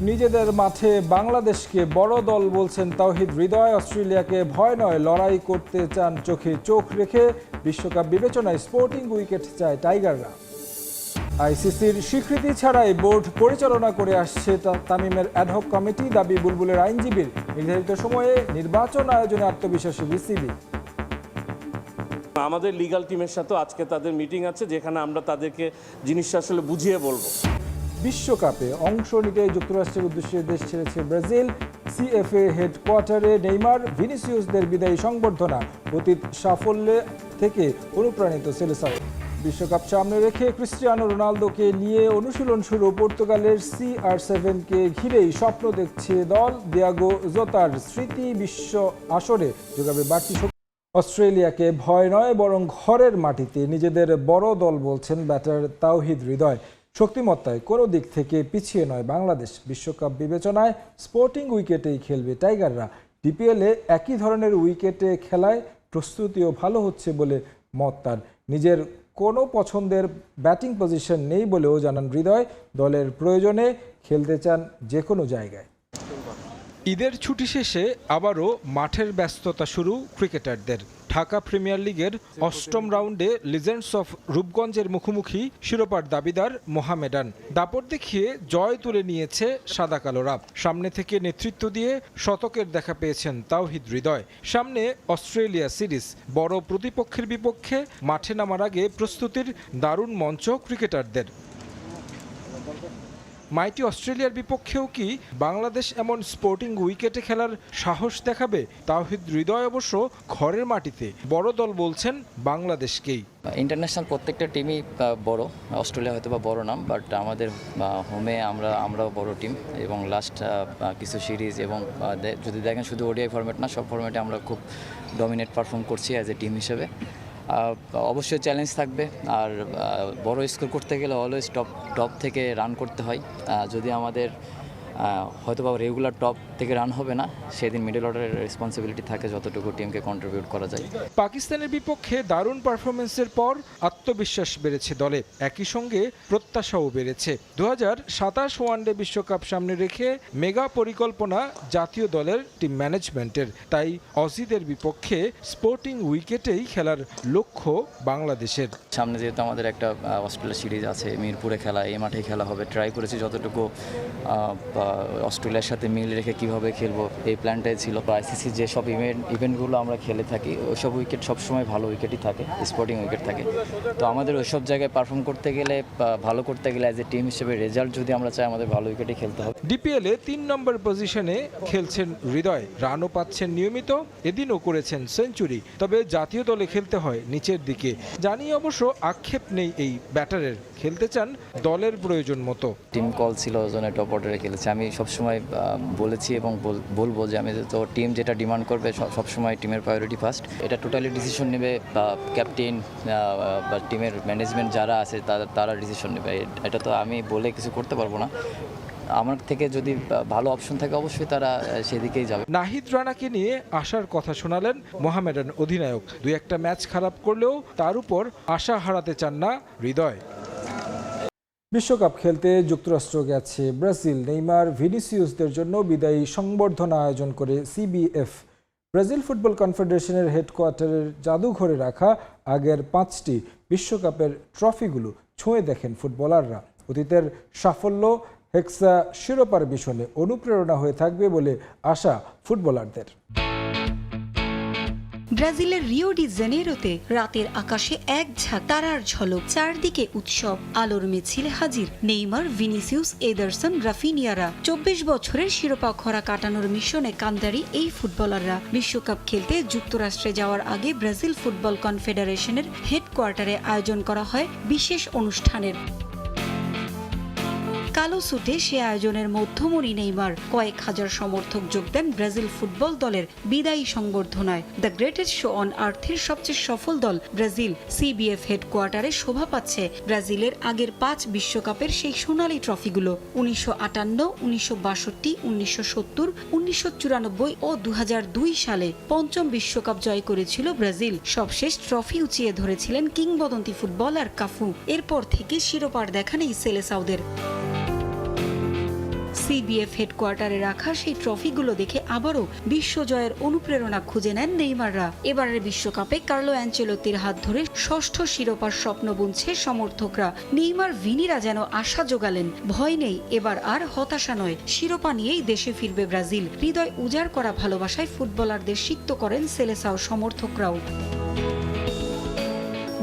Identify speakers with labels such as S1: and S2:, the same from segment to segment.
S1: নিজেদের মাঠে বাংলাদেশকে বড় দল বলছেন তাওহিদ হৃদয়। অস্ট্রেলিয়াকে ভয় নয়, লড়াই করতে চান চোখে চোখ রেখে। বিশ্বকাপ বিবেচনায় স্পোর্টিং উইকেট চায় টাইগাররা। আইসিসির স্বীকৃতি ছাড়াই বোর্ড পরিচালনা করে আসছে তামিমের অ্যাডহক কমিটি। দাবি বুলবুলের আইনজীবীর, নির্ধারিত সময়ে নির্বাচন আয়োজনে আত্মবিশ্বাসী বিসিবি।
S2: আমাদের লিগ্যাল টিমের সাথে আজকে তাদের মিটিং আছে, যেখানে আমরা তাদেরকে জিনিসটা আসলে বুঝিয়ে বলবো।
S1: বিশ্বকাপে অংশ নিতে যুক্তরাষ্ট্রের উদ্দেশ্যে দেশ ছেড়েছে ব্রাজিল। সিএফএ হেডকোয়ার্টারে নেইমার, ভিনিসিয়াসদের বিদায়ী সংবর্ধনা। অতীত সাফল্যে থেকে অনুপ্রাণিত সেলেসাও। বিশ্বকাপ সামনে রেখে ক্রিস্টিয়ানো রোনালদোকে নিয়ে অনুশীলন শুরু। পর্তুগালের CR7-কে ঘিরেই স্বপ্ন দেখছে দল। দিয়াগো জোতার স্মৃতি বিশ্ব আসরে যোগাবে বাড়তি শক্তি। অস্ট্রেলিয়াকে ভয় নয়, বরং ঘরের মাটিতে নিজেদের বড় দল বলছেন ব্যাটার তাওহিদ হৃদয়। শক্তিমত্তায় কোনো দিক থেকে পিছিয়ে নয় বাংলাদেশ। বিশ্বকাপ বিবেচনায় স্পোর্টিং উইকেটেই খেলবে টাইগাররা। ডিপিএলে একই ধরনের উইকেটে খেলায় প্রস্তুতিও ভালো হচ্ছে বলে মত তার। নিজের কোনো পছন্দের ব্যাটিং পজিশন নেই বলেও জানান হৃদয়। দলের প্রয়োজনে খেলতে চান যে কোনো জায়গায়। ঈদের ছুটি শেষে আবারও মাঠের ব্যস্ততা শুরু ক্রিকেটারদের। ঢাকা প্রিমিয়ার লিগের ৮ম রাউন্ডে লিজেন্ডস অফ রূপগঞ্জের মুখোমুখি শিরোপার দাবিদার মোহামেডান। দাপট দেখিয়ে জয় তুলে নিয়েছে সাদা কালোরা। সামনে থেকে নেতৃত্ব দিয়ে শতকের দেখা পেয়েছেন তাওহিদ হৃদয়। সামনে অস্ট্রেলিয়া সিরিজ, বড় প্রতিপক্ষের বিপক্ষে মাঠে নামার আগে প্রস্তুতির দারুণ মঞ্চ ক্রিকেটারদের। মাইটি অস্ট্রেলিয়ার বিপক্ষেও কি বাংলাদেশ এমন স্পোর্টিং উইকেটে খেলার সাহস দেখাবে? তাওহিদ হৃদয় অবশ্য ঘরের মাটিতে বড় দল বলছেন বাংলাদেশকেই।
S3: ইন্টারন্যাশনাল প্রত্যেকটা টিমই বড়। অস্ট্রেলিয়া হয়তো বা বড় নাম, বাট আমাদের হোমে আমরাও বড় টিম। এবং লাস্ট কিছু সিরিজ এবং যদি দেখেন শুধু ওডিআই ফরম্যাট না, সব ফরম্যাটে আমরা খুব ডমিনেট পারফর্ম করছি অ্যাজ এ টিম হিসেবে। অবশ্যই চ্যালেঞ্জ থাকবে, আর বড় স্কোর করতে গেলে অলওয়েজ টপ থেকে রান করতে হয়। যদি আমাদের হয়তো বা রেগুলার টপ থেকে রান হবে না, সেদিন মিডল অর্ডারের রেসপন্সিবিলিটি থাকে যতটুকু টিমকে কন্ট্রিবিউট করা যায়।
S1: পাকিস্তানের বিপক্ষে দারুণ পারফরমেন্সের পর আত্মবিশ্বাস বেড়েছে দলে, একই সঙ্গে প্রত্যাশাও বেড়েছে। 2027 ওয়ানডে বিশ্বকাপ সামনে রেখে মেগা পরিকল্পনা জাতীয় দলের টিম ম্যানেজমেন্টের। তাই অজিদের বিপক্ষে স্পোর্টিং উইকেটেই খেলার লক্ষ্য বাংলাদেশের।
S3: সামনে যেহেতু আমাদের একটা অস্ট্রেলিয়া সিরিজ আছে, মিরপুরে খেলা, এই মাঠেই খেলা হবে। ট্রাই করেছি যতটুকু অস্ট্রেলিয়ার সাথে মিল রেখে কীভাবে খেলবো, এই প্ল্যানটাই ছিল। আইসিসি যেসব ইভেন্টগুলো আমরা খেলে থাকি, ওইসব উইকেট সবসময় ভালো উইকেটই থাকে, স্পোর্টিং উইকেট থাকে। তো আমাদের ওইসব জায়গায় পারফর্ম করতে গেলে, ভালো করতে গেলে অ্যাজ এ টিম হিসেবে রেজাল্ট যদি আমরা চাই, আমাদের ভালো উইকেটই খেলতে হবে।
S1: ডিপিএলে 3 নম্বর পজিশনে খেলছেন হৃদয়, রানও পাচ্ছেন নিয়মিত, এদিনও করেছেন সেঞ্চুরি। তবে জাতীয় দলে খেলতে হয় নিচের দিকে। জানিয়ে অবশ্য আক্ষেপ নেই এই ব্যাটারের, খেলতে চান দলের প্রয়োজন মতো।
S3: টিম কল ছিল, ওজনে টপ অর্ডারে খেলেছে। আমি সবসময় বলেছি এবং বলবো যে আমি তো টিম যেটা ডিমান্ড করবে সবসময় টিমের প্রায়োরিটি ফার্স্ট। এটা টোটালি ডিসিশন নেবে ক্যাপ্টেন বা টিমের ম্যানেজমেন্ট যারা আছে তারা ডিসিশন নেবে। এটা তো আমি বলে কিছু করতে পারবো না। আমার থেকে যদি ভালো অপশন থাকে অবশ্যই তারা সেদিকেই যাবে।
S1: নাহিদ রানাকে নিয়ে আশার কথা শোনালেন মোহামেডান অধিনায়ক। 2-1 ম্যাচ খারাপ করলেও তার উপর আশা হারাতে চান না হৃদয়। বিশ্বকাপ খেলতে যুক্তরাষ্ট্র গেছে ব্রাজিল। নেইমার, ভিনিসিয়াসদের জন্য বিদায়ী সংবর্ধনা আয়োজন করে সিবিএফ। ব্রাজিল ফুটবল কনফেডারেশনের হেডকোয়ার্টারের জাদুঘরে রাখা আগের 5টি বিশ্বকাপের ট্রফিগুলো ছুঁয়ে দেখেন ফুটবলাররা। অতীতের সাফল্য হেক্সা শিরোপার পিছনে অনুপ্রেরণা হয়ে থাকবে বলে আশা ফুটবলারদের।
S4: ব্রাজিলের রিও ডি জেনেরোতে রাতের আকাশে এক ঝাঁক তারার ঝলক, চারদিকে উৎসব, আলোর মিছিলে হাজির নেইমার, ভিনিসিয়াস, এদারসন, রাফিনিয়ারা। 24 বছরের শিরোপা খরা কাটানোর মিশনে কান্দারি এই ফুটবলাররা। বিশ্বকাপ খেলতে যুক্তরাষ্ট্রে যাওয়ার আগে ব্রাজিল ফুটবল কনফেডারেশনের হেডকোয়ার্টারে আয়োজন করা হয় বিশেষ অনুষ্ঠানের। কালো সুটে সে আয়োজনের মধ্যমণি নেইমার। কয়েক হাজার সমর্থক যোগ দেন ব্রাজিল ফুটবল দলের বিদায়ী সংবর্ধনায়। দ্য গ্রেটেস্ট শো অন আর্থের সবচেয়ে সফল দল ব্রাজিল। সিবিএফ হেডকোয়ার্টারে শোভা পাচ্ছে ব্রাজিলের আগের 5 বিশ্বকাপের সেই সোনালী ট্রফিগুলো। 1958, 1962, 1970, 1994 ও 2002 সালে 5ম বিশ্বকাপ জয় করেছিল ব্রাজিল। সবশেষ ট্রফি উঁচিয়ে ধরেছিলেন কিংবদন্তি ফুটবলার কাফু। এরপর থেকে শিরোপার দেখা নেই সেলেসাওদের। সিবিএফ হেডকোয়ার্টারে রাখা সেই ট্রফিগুলো দেখে আবারও বিশ্বজয়ের অনুপ্রেরণা খুঁজে নেন নেইমাররা। এবারের বিশ্বকাপে কার্লো অ্যাঞ্চেলোত্তির হাত ধরে ষষ্ঠ শিরোপার স্বপ্ন বুনছে সমর্থকরা। নেইমার ভিনিরা যেন আশা জোগালেন, ভয় নেই, এবার আর হতাশা নয়, শিরোপা নিয়েই দেশে ফিরবে ব্রাজিল। হৃদয় উজাড় করা ভালোবাসায় ফুটবলারদের সিক্ত করেন সেলেসাও সমর্থকরাও।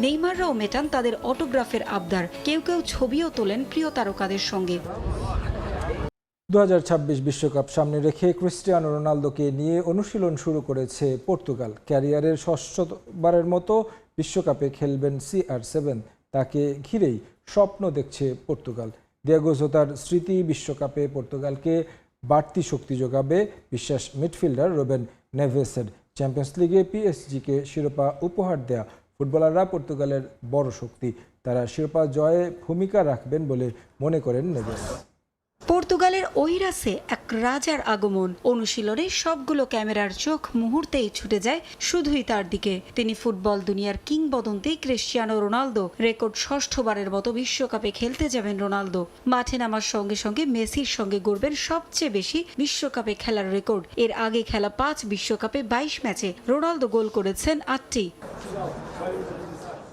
S4: নেইমাররাও মেটান তাদের অটোগ্রাফের আবদার, কেউ কেউ ছবিও তোলেন প্রিয় তারকাদের সঙ্গে।
S1: 2026 বিশ্বকাপ সামনে রেখে ক্রিস্টিয়ানো রোনালদোকে নিয়ে অনুশীলন শুরু করেছে পর্তুগাল। ক্যারিয়ারের ষষ্ঠবারের মতো বিশ্বকাপে খেলবেন CR7, তাকে ঘিরেই স্বপ্ন দেখছে পর্তুগাল। দিয়েগো জোতার স্মৃতি বিশ্বকাপে পর্তুগালকে বাড়তি শক্তি যোগাবে বিশ্বাস মিডফিল্ডার রুবেন নেভেসের। চ্যাম্পিয়ন্স লিগে PSG-কে শিরোপা উপহার দেয়া ফুটবলাররা পর্তুগালের বড় শক্তি, তারা শিরোপা জয়ে ভূমিকা রাখবেন বলে মনে করেন নেভেস।
S4: পর্তুগালের ওইরাসে এক রাজার আগমন। অনুশীলনে সবগুলো ক্যামেরার চোখ মুহূর্তেই ছুটে যায় শুধুই তার দিকে। তিনি ফুটবল দুনিয়ার কিংবদন্তি ক্রিস্টিয়ানো রোনালদো। রেকর্ড ষষ্ঠবারের মতো বিশ্বকাপে খেলতে যাবেন রোনালদো। মাঠে নামার সঙ্গে সঙ্গে মেসির সঙ্গে গড়বেন সবচেয়ে বেশি বিশ্বকাপে খেলার রেকর্ড। এর আগে খেলা 5 বিশ্বকাপে 22 ম্যাচে রোনালদো গোল করেছেন 8টি।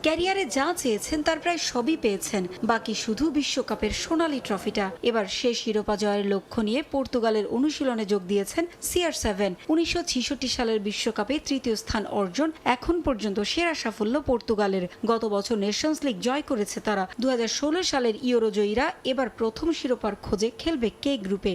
S4: ক্যারিয়ারে যা চেয়েছেন তার প্রায় সবই পেয়েছেন, বাকি শুধু বিশ্বকাপের সোনালী ট্রফিটা। এবার শেষ শিরোপা জয়ের লক্ষ্য নিয়ে পর্তুগালের অনুশীলনে যোগ দিয়েছেন CR7। 1966 সালের বিশ্বকাপে তৃতীয় স্থান অর্জন এখন পর্যন্ত সেরা সাফল্য পর্তুগালের। গত বছর নেশনস লিগ জয় করেছে তারা। 2016 সালের ইউরো জয়ীরা এবার প্রথম শিরোপার খোঁজে খেলবে কে গ্রুপে।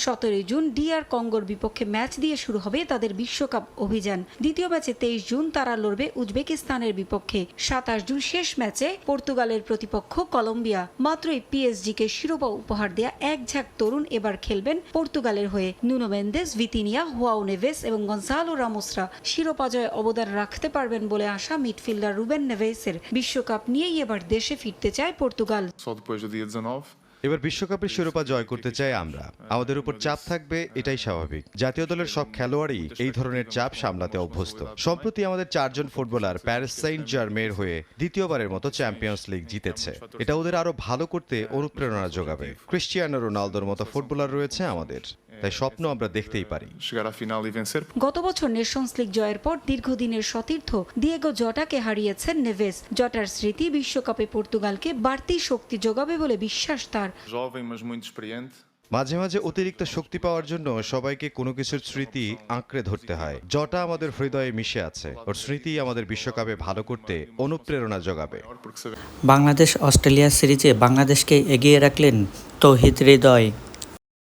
S4: 17 জুন DR কঙ্গোর বিপক্ষে ম্যাচ দিয়ে শুরু হবে তাদের বিশ্বকাপ অভিযান। দ্বিতীয় ম্যাচে 23 জুন তারা লড়বে উজবেকিস্তানের বিপক্ষে। 27 জুন শেষ ম্যাচে পর্তুগালের প্রতিপক্ষ কলম্বিয়া। মাত্রই PSG-কে শিরোপা উপহার দেয়া এক ঝাঁক তরুণ এবার খেলবেন পর্তুগালের হয়ে। Nuno Mendes, Vitinha, João Neves এবং গনসালো রামোসরা শিরোপা জয়ে অবদান রাখতে পারবেন বলে আশা মিডফিল্ডার রুবেন নেভেসের। বিশ্বকাপ নিয়েই এবার দেশে ফিরতে চায় পর্তুগাল।
S5: এবার বিশ্বকাপের শিরোপা জয় করতে চাই আমরা। আমাদের উপর চাপ থাকবে, এটাই স্বাভাবিক। জাতীয় দলের সব খেলোয়াড়ই এই ধরনের চাপ সামলাতে অভ্যস্ত। সম্প্রতি আমাদের 4 জন ফুটবলার প্যারিস সেইন্ট জার্মের হয়ে দ্বিতীয়বারের মতো চ্যাম্পিয়ন্স লিগ জিতেছে। এটা ওদের আরো ভালো করতে অনুপ্রেরণা যোগাবে। ক্রিস্টিয়ানো রোনালদোর মতো ফুটবলার রয়েছে আমাদের, তাই স্বপ্ন আমরা দেখতেই পারি।
S4: গত বছর নেশনস লিগ জয়ের পর দীর্ঘদিনের সতীর্থ দিয়েগো জটাকে হারিয়েছেন নেভেস। জটার স্মৃতি বিশ্বকাপে পর্তুগালকে বাড়তি শক্তি যোগাবে বলে বিশ্বাস তার।
S5: মাঝে মাঝে অতিরিক্ত শক্তি পাওয়ার জন্য সবাইকে কোনো কিছুর স্মৃতি আঁকড়ে ধরতে হয়। জটা আমাদের হৃদয়ে মিশে আছে, ওর স্মৃতি আমাদের বিশ্বকাপে ভালো করতে অনুপ্রেরণা যোগাবে।
S6: বাংলাদেশ অস্ট্রেলিয়া সিরিজে বাংলাদেশকে এগিয়ে রাখলেন তৌহিদ হৃদয়।